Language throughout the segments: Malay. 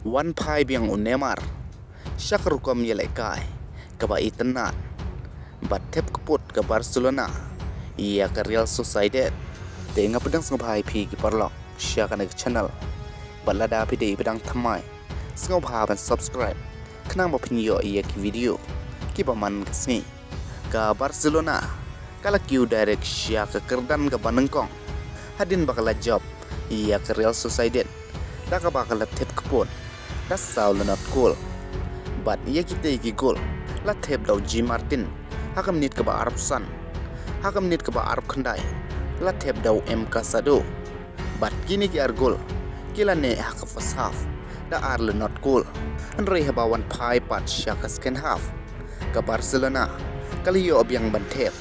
One pie biang Neymar, shaka rukom yelekai, kaba itanat, bat tep kaput ke Barcelona, ia ke Real Sociedad, tengah pedang sengopai pi ki parlok, shaka nek channel, balada pi dei pedang thamai, sengopai ban subscribe, kenang bapinyo ia ki video, ki paman kesni, ke Barcelona, kala Kiew direct shaka kyrdan ke nyngkong, hadin bakal job, ia ke Real Sociedad, dah bakal tep kaput. Das saul not cool, but ia kita iki goal. La tep dau G Martin, hakam nit ke ba Arab San, hakam nit ke ba Arab Khandai. La tep dau M Casado, but kini ki ar goal. Kila ne hakam first half, da ar le not cool. Andrei haba one pie pat shaka second half. Ke Barcelona, kali yo obyang ban tep,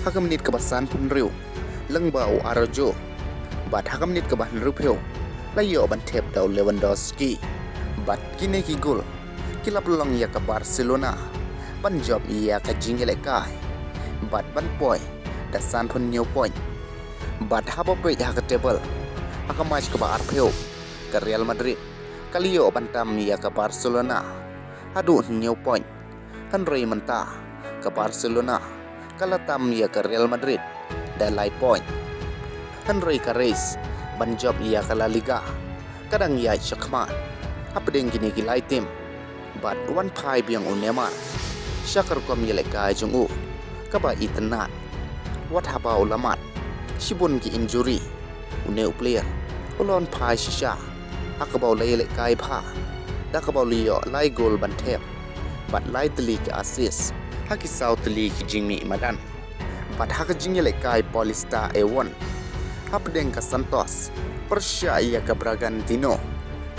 hakam nit ke ba San Punriu, leng bau Arajo, but hakam nit ke ba Nrupio. La yo ban tep dau Lewandowski. But kini ki gol, kila peluang ia ke Barcelona, ban job ia ke jingelek but ban point, da san pun new point, but haba peit hak table, hak match ke Arpeo, ke Real Madrid, kali yo ban tam ia ke Barcelona, aduh new point, Henry mentah ke Barcelona, kala tam ia ke Real Madrid, da light point, Henry ke race, ban job ia ke La Liga, kadang ia syakman. Apa deng gini gilai tim, but one pie biang Neymar, shakar kom yelekai jungu, kaba itanat, what haba ulamat, shibun ki injury, uneu player, ulon pie shisha, akabau yelekai pa, dakabau liyo lai gol bantep, but lai teli ki assist, haki sau teli ki jingmi madan, but haka jing yelekai Polista A1, apa deng ka Santos, Persya ia ke Bragantino.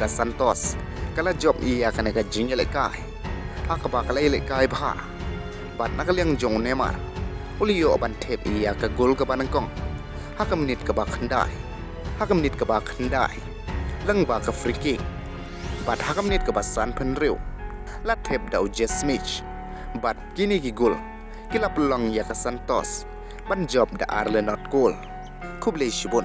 Ka Santos, kala job ia kana ka jingelek hakaba kala yelekai bha, bat nakaliang jong Neymar, uliyo ban tep ia ka gol ka nyngkong, hakam nit ka ba khandai, leng ba ka free kick, bat hakam nit ka ba San Punriu, la tep dau Smith, bat kini ki gol, kila peluang ia ka Santos, ban job da arle not goal, kuble shibun.